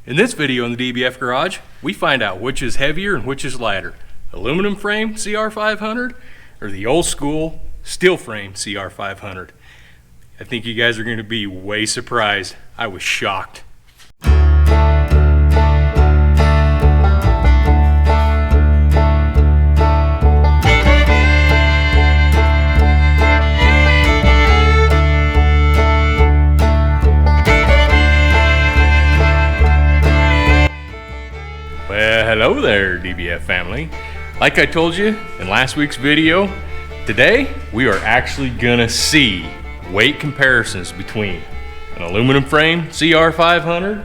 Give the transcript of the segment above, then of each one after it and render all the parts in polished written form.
In this video in the DBF garage, we find out which is heavier and which is lighter. Aluminum frame CR500 or the old school steel frame CR500. I think you guys are going to be way surprised. I was shocked. Well, hello there, DBF family. Like I told you in last week's video, today we are actually gonna see weight comparisons between an aluminum frame CR500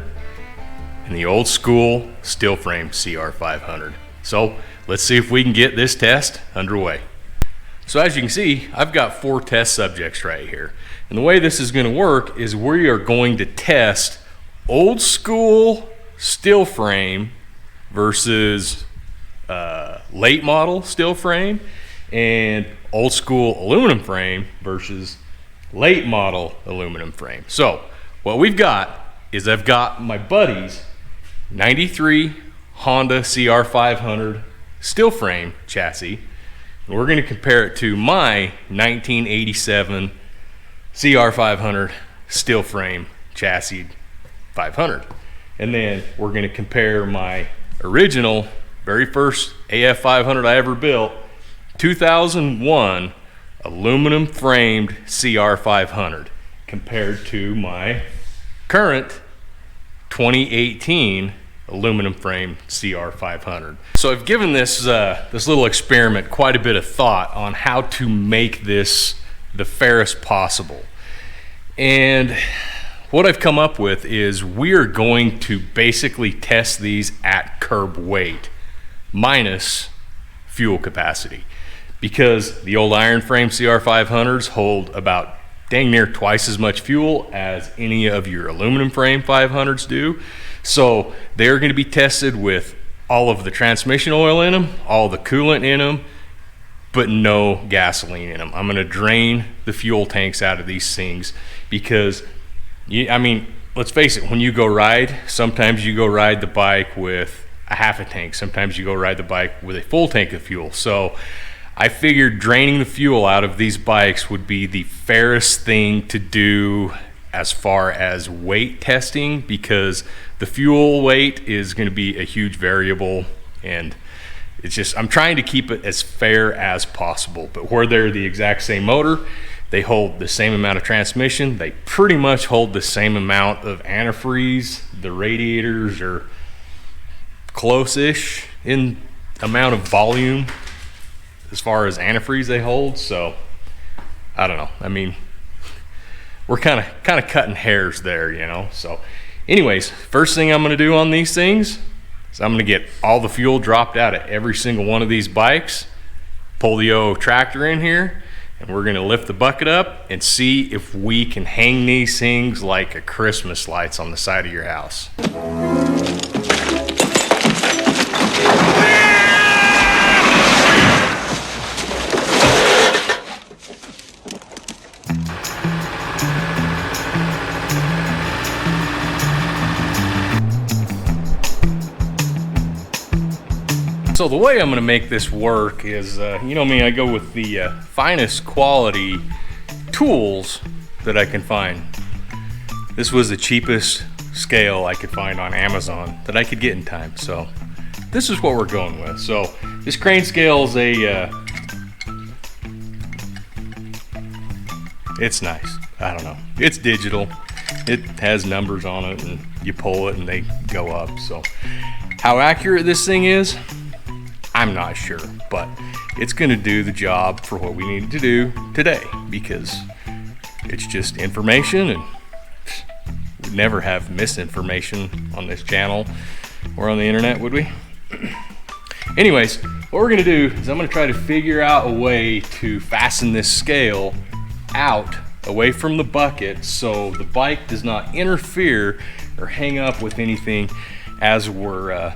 and the old school steel frame CR500. So let's see if we can get this test underway. So as you can see, I've got 4 test subjects right here. And the way this is gonna work is we are going to test old school steel frame versus late model steel frame and old school aluminum frame versus late model aluminum frame. So what we've got is I've got my buddy's 93 Honda CR500 steel frame chassis, and we're going to compare it to my 1987 CR500 steel frame chassis 500. And then we're going to compare my original, very first AF500 I ever built, 2001 aluminum framed CR500 compared to my current 2018 aluminum frame CR500. So I've given this this little experiment quite a bit of thought on how to make this the fairest possible. And what I've come up with is we are going to basically test these at curb weight minus fuel capacity, because the old iron frame CR500s hold about dang near twice as much fuel as any of your aluminum frame 500s do. So they're going to be tested with all of the transmission oil in them, all the coolant in them, but no gasoline in them. I'm going to drain the fuel tanks out of these things because I mean, let's face it, when you go ride, sometimes you go ride the bike with a half a tank. Sometimes you go ride the bike with a full tank of fuel. So I figured draining the fuel out of these bikes would be the fairest thing to do as far as weight testing, because the fuel weight is going to be a huge variable, and it's just, I'm trying to keep it as fair as possible. But where they're the exact same motor, they hold the same amount of transmission, they pretty much hold the same amount of antifreeze. The radiators are close-ish in amount of volume as far as antifreeze they hold. So I don't know, I mean, we're kind of cutting hairs there, you know. So anyways, first thing I'm going to do on these things is I'm going to get all the fuel dropped out of every single one of these bikes, pull the old tractor in here, and we're going to lift the bucket up and see if we can hang these things like a Christmas lights on the side of your house. So the way I'm going to make this work is, you know me, I go with the finest quality tools that I can find. This was the cheapest scale I could find on Amazon that I could get in time. So this is what we're going with. So this crane scale is it's nice. I don't know. It's digital. It has numbers on it, and you pull it and they go up. So how accurate this thing is, I'm not sure, but it's going to do the job for what we need to do today, because it's just information, and we'd never have misinformation on this channel or on the internet, would we? Anyways, what we're going to do is I'm going to try to figure out a way to fasten this scale out away from the bucket so the bike does not interfere or hang up with anything as we're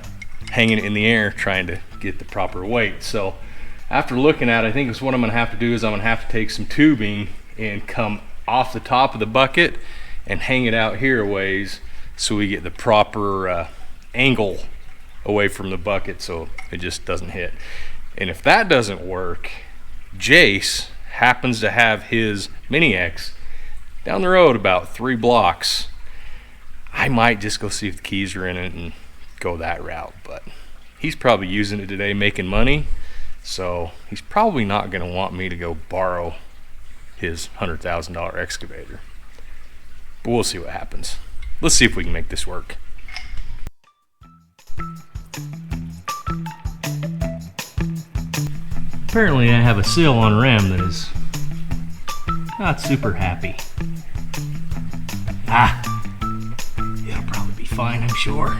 hanging it in the air trying to get the proper weight. So after looking at it, I think it's what I'm going to have to do is I'm going to have to take some tubing and come off the top of the bucket and hang it out here a ways so we get the proper angle away from the bucket so it just doesn't hit. And if that doesn't work, Jace happens to have his Mini X down the road about 3 blocks. I might just go see if the keys are in it and go that route, but he's probably using it today making money, so he's probably not going to want me to go borrow his $100,000 excavator. But we'll see what happens. Let's see if we can make this work. Apparently I have a seal on rim that is not super happy. It'll probably be fine, I'm sure.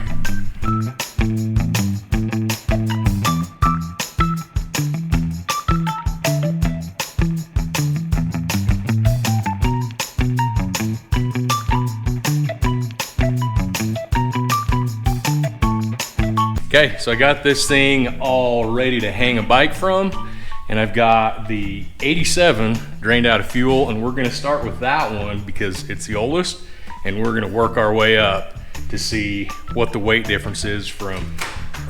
Okay, so I got this thing all ready to hang a bike from, and I've got the 87 drained out of fuel, and we're gonna start with that one because it's the oldest, and we're gonna work our way up to see what the weight difference is from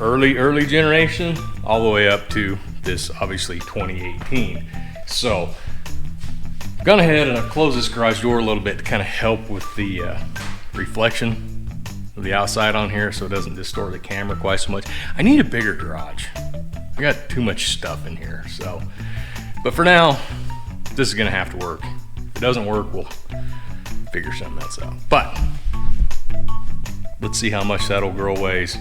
early generation all the way up to this obviously 2018. So I've gone ahead and I've closed this garage door a little bit to kind of help with the reflection of the outside on here so it doesn't distort the camera quite so much. I need a bigger garage. I got too much stuff in here, so. But for now, this is gonna have to work. If it doesn't work, we'll figure something else out. But let's see how much that old girl weighs.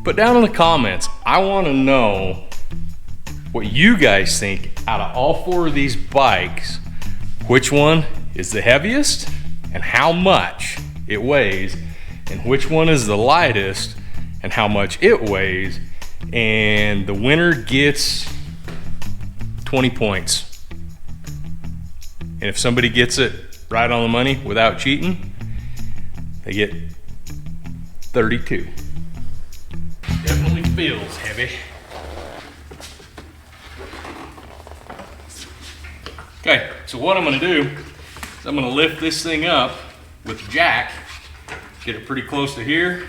Put down in the comments, I wanna know what you guys think out of all 4 of these bikes, which one is the heaviest and how much it weighs, and which one is the lightest and how much it weighs, and the winner gets 20 points. And if somebody gets it right on the money without cheating, they get 32. Definitely feels heavy. Okay, so what I'm gonna do is I'm gonna lift this thing up with the jack, get it pretty close to here.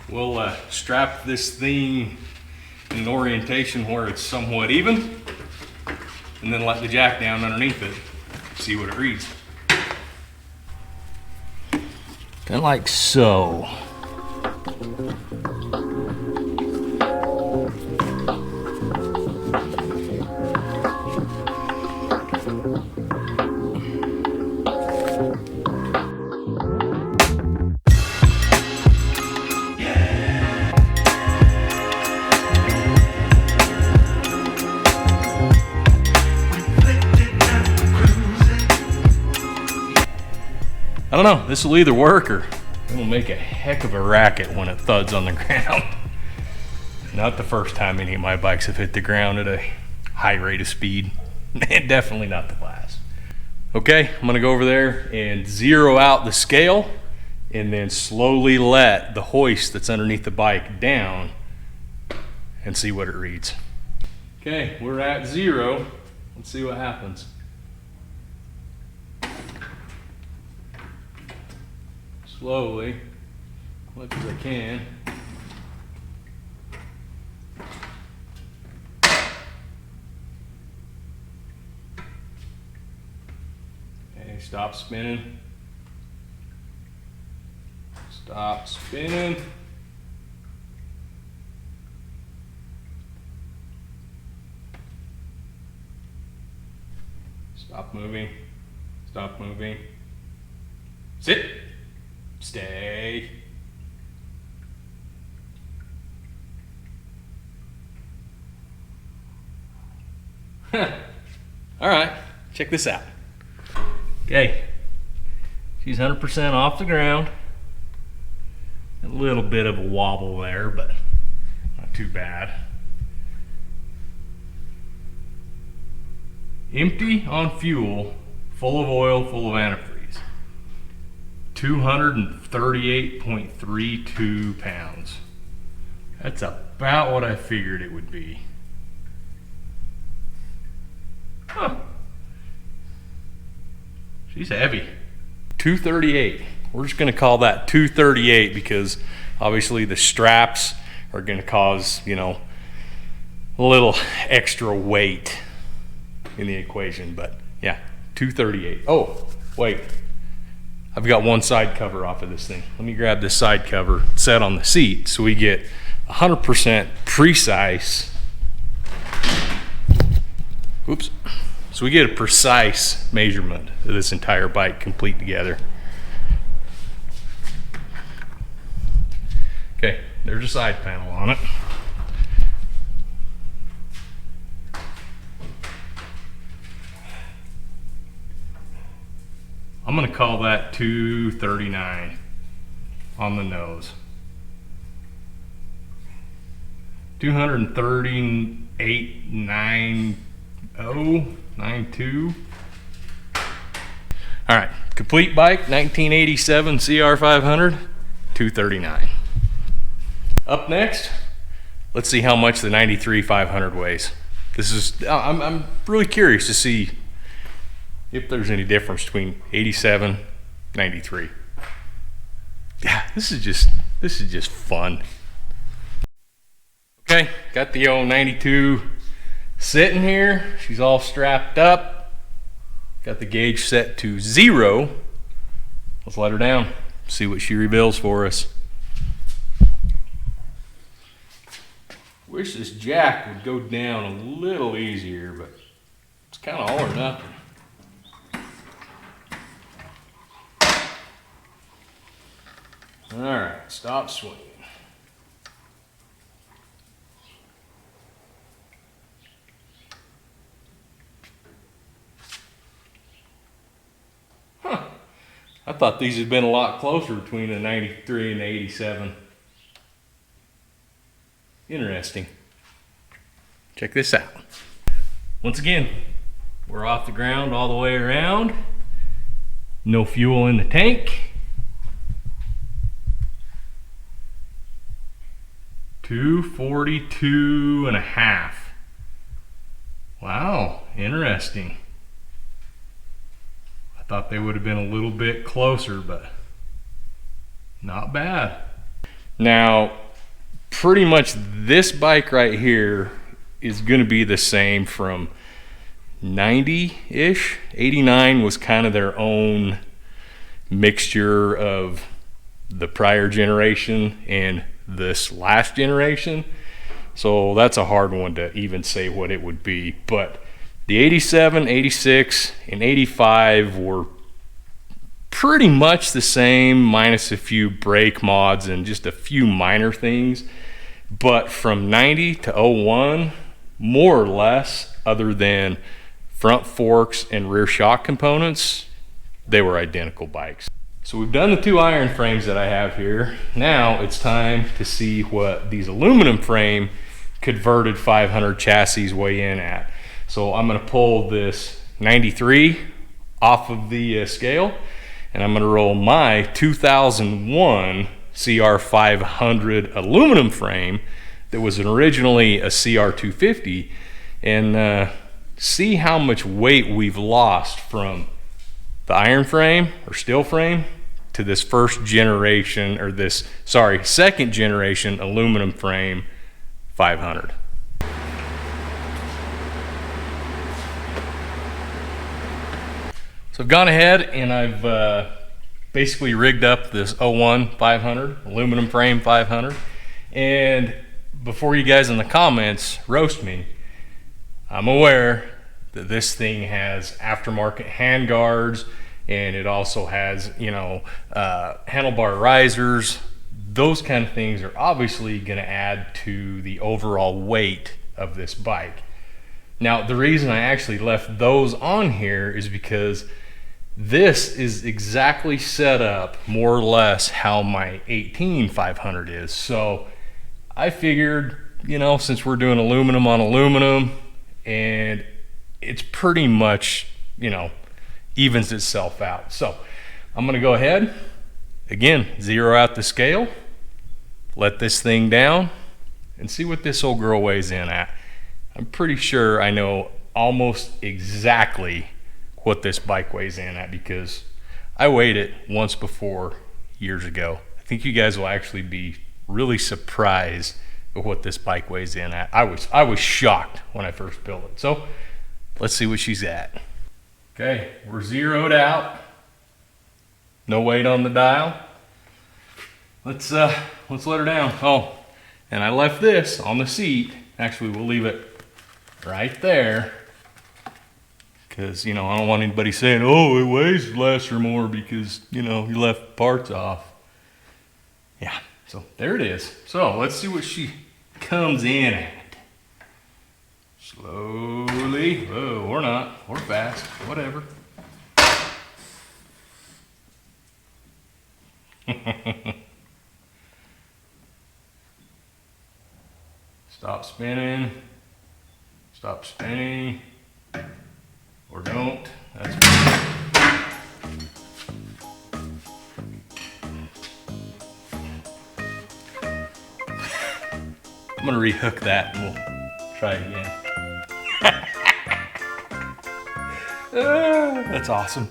We'll strap this thing in an orientation where it's somewhat even, and then let the jack down underneath it, see what it reads. Kind of like so. I don't know, this will either work or it will make a heck of a racket when it thuds on the ground. Not the first time any of my bikes have hit the ground at a high rate of speed. And definitely not the last. Okay, I'm gonna go over there and zero out the scale and then slowly let the hoist that's underneath the bike down and see what it reads. Okay, we're at 0. Let's see what happens. Slowly, as much as I can. Okay, stop spinning. Stop spinning. Stop moving. Stop moving. Sit. Stay. All right, check this out. Okay, she's 100% off the ground. A little bit of a wobble there, but not too bad. Empty on fuel, full of oil, full of antifreeze. 238.32 pounds. That's about what I figured it would be. Huh. She's heavy. 238. We're just gonna call that 238 because obviously the straps are gonna cause, you know, a little extra weight in the equation, but yeah, 238. Oh, wait, I've got one side cover off of this thing. Let me grab this side cover set on the seat so we get 100% precise. Oops. So we get a precise measurement of this entire bike complete together. Okay, there's a side panel on it. I'm gonna call that 239 on the nose. 238.9092. All right, complete bike, 1987 CR500, 239. Up next, let's see how much the 93 500 weighs. This is, I'm really curious to see if there's any difference between 87, 93. Yeah, this is just fun. Okay, got the old 92 sitting here. She's all strapped up. Got the gauge set to 0. Let's let her down, see what she reveals for us. Wish this jack would go down a little easier, but it's kind of all or nothing. All right, stop swinging. Huh. I thought these had been a lot closer between the 93 and the 87. Interesting. Check this out. Once again, we're off the ground all the way around. No fuel in the tank. 242.5. Wow, interesting. I thought they would have been a little bit closer, but not bad. Now, pretty much this bike right here is going to be the same from 90-ish. 89 was kind of their own mixture of the prior generation and this last generation, so that's a hard one to even say what it would be. But the 87, 86, and 85 were pretty much the same, minus a few brake mods and just a few minor things. But from 90 to 01, more or less, other than front forks and rear shock components, they were identical bikes. So we've done the 2 iron frames that I have here. Now it's time to see what these aluminum frame converted 500 chassis weigh in at. So I'm gonna pull this 93 off of the scale, and I'm gonna roll my 2001 CR500 aluminum frame that was originally a CR250, and see how much weight we've lost from the iron frame or steel frame to this first generation, or this, sorry, second generation aluminum frame 500. So I've gone ahead and I've basically rigged up this 01 500 aluminum frame 500, and before you guys in the comments roast me, I'm aware that this thing has aftermarket hand guards, and it also has, you know, handlebar risers. Those kind of things are obviously going to add to the overall weight of this bike. Now, the reason I actually left those on here is because this is exactly set up more or less how my 18 500 is. So I figured, you know, since we're doing aluminum on aluminum, and it's pretty much, you know, evens itself out. So I'm gonna go ahead, again, zero out the scale, let this thing down, and see what this old girl weighs in at. I'm pretty sure I know almost exactly what this bike weighs in at, because I weighed it once before years ago. I think you guys will actually be really surprised at what this bike weighs in at. I was shocked when I first built it. So let's see what she's at. Okay, we're zeroed out. No weight on the dial. Let's let her down. Oh, and I left this on the seat. Actually, we'll leave it right there, because, you know, I don't want anybody saying, oh, it weighs less or more because, you know, you left parts off. Yeah, so there it is. So let's see what she comes in at. Slowly. Oh, or not, or fast, whatever. Stop spinning. Stop spinning. Or don't. That's I'm gonna rehook that and we'll try it again. That's awesome.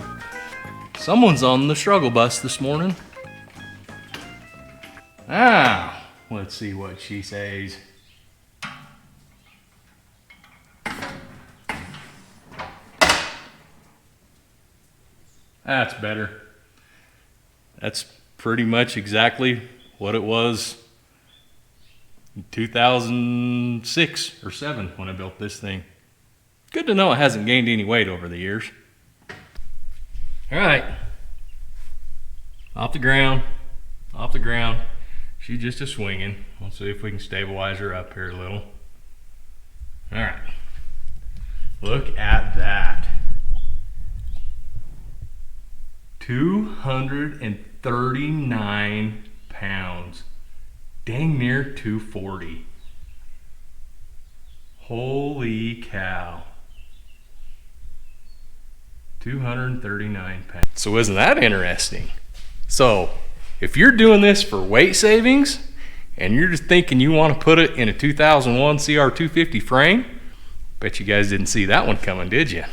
Someone's on the struggle bus this morning. Ah, let's see what she says. That's better. That's pretty much exactly what it was in 2006 or 7 when I built this thing. Good to know it hasn't gained any weight over the years. All right. Off the ground. Off the ground. She's just a swinging. Let's see if we can stabilize her up here a little. All right. Look at that. 239 pounds. Dang near 240. Holy cow. 239 pounds. So isn't that interesting? So if you're doing this for weight savings and you're just thinking you want to put it in a 2001 CR250 frame, bet you guys didn't see that one coming, did you?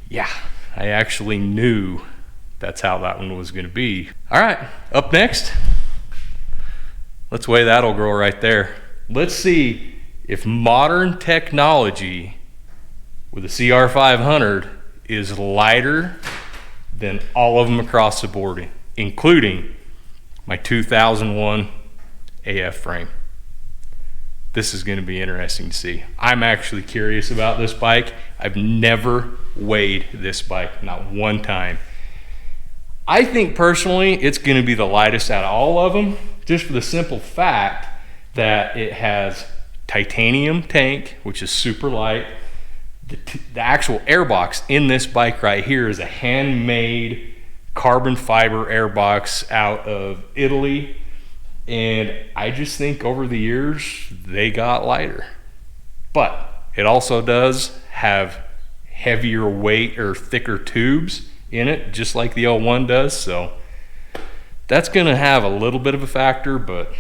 Yeah, I actually knew that's how that one was going to be. All right, up next, let's weigh that old girl right there. Let's see if modern technology with the CR500 is lighter than all of them across the board, including my 2001 AF frame. This is going to be interesting to see. I'm actually curious about this bike. I've never weighed this bike, not one time. I think personally it's going to be the lightest out of all of them, just for the simple fact that it has titanium tank, which is super light. The actual airbox in this bike right here is a handmade carbon fiber airbox out of Italy. And I just think over the years, they got lighter. But it also does have heavier weight or thicker tubes in it, just like the L1 does. So that's gonna have a little bit of a factor, but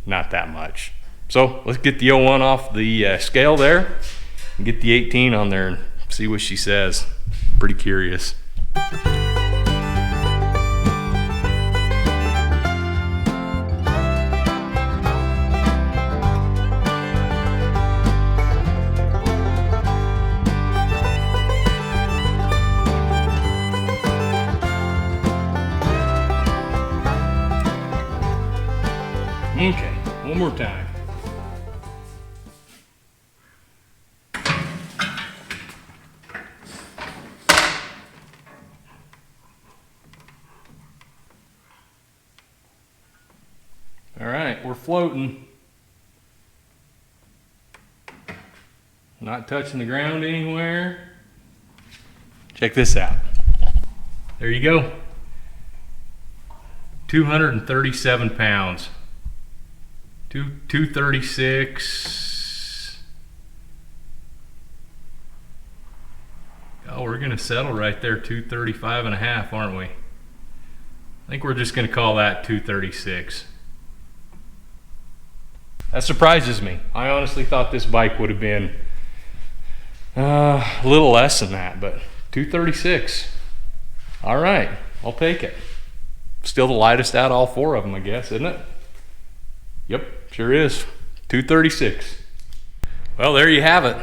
not that much. So let's get the L1 off the scale there and get the 18 on there and see what she says. Pretty curious. Okay, one more time. All right, we're floating. Not touching the ground anywhere. Check this out. There you go. 237 pounds. 236. Oh, we're gonna settle right there, 235 and a half, aren't we? I think we're just gonna call that 236. That surprises me. I honestly thought this bike would have been a little less than that, but 236. All right, I'll take it. Still the lightest out of all 4 of them, I guess, isn't it? Yep, sure is. 236. Well, there you have it.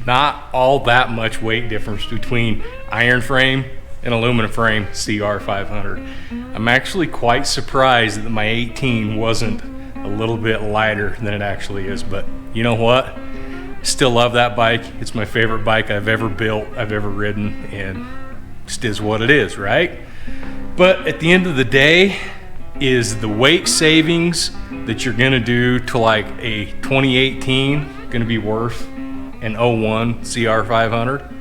Not all that much weight difference between iron frame and aluminum frame CR500. I'm actually quite surprised that my 18 wasn't a little bit lighter than it actually is, but you know what? Still love that bike. It's my favorite bike I've ever built, I've ever ridden, and just is what it is, right? But at the end of the day, is the weight savings that you're gonna do to like a 2018 gonna be worth an 01 CR500?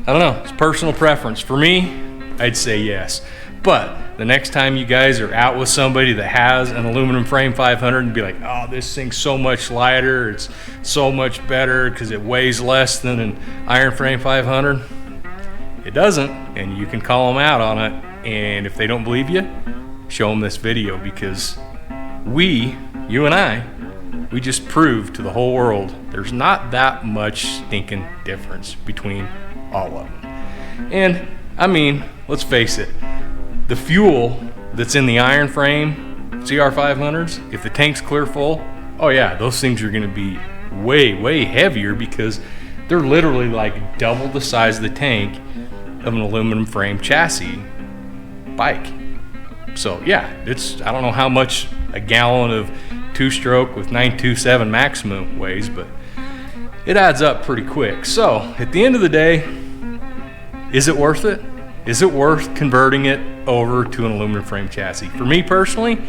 I don't know, it's personal preference. For me, I'd say yes. But the next time you guys are out with somebody that has an aluminum frame 500 and be like, oh, this thing's so much lighter, it's so much better because it weighs less than an iron frame 500. It doesn't, and you can call them out on it. And if they don't believe you, show them this video, because you and I, we just proved to the whole world there's not that much stinking difference between all of them. And I mean, let's face it, the fuel that's in the iron frame CR500s, if the tank's clear full, oh yeah, those things are gonna be way heavier, because they're literally like double the size of the tank of an aluminum frame chassis bike. So yeah, it's, I don't know how much a gallon of 2-stroke with 927 maximum weighs, but it adds up pretty quick. So at the end of the day, is it worth it? Is it worth converting it over to an aluminum frame chassis? For me personally,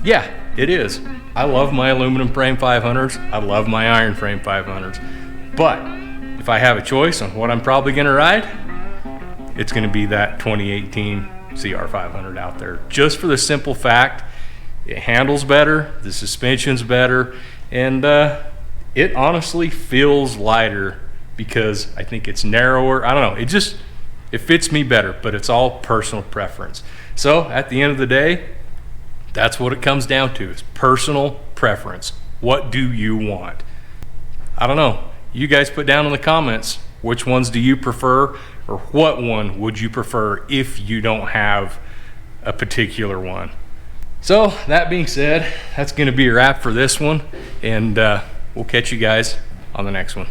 yeah, it is. I love my aluminum frame 500s. I love my iron frame 500s. But if I have a choice on what I'm probably gonna ride, it's gonna be that 2018 CR500 out there, just for the simple fact it handles better, the suspension's better, and it honestly feels lighter because I think it's narrower. I don't know, it fits me better, but it's all personal preference. So at the end of the day, that's what it comes down to, is personal preference. What do you want? I don't know. You guys put down in the comments, which ones do you prefer, or what one would you prefer if you don't have a particular one? So that being said, that's going to be a wrap for this one, and we'll catch you guys on the next one.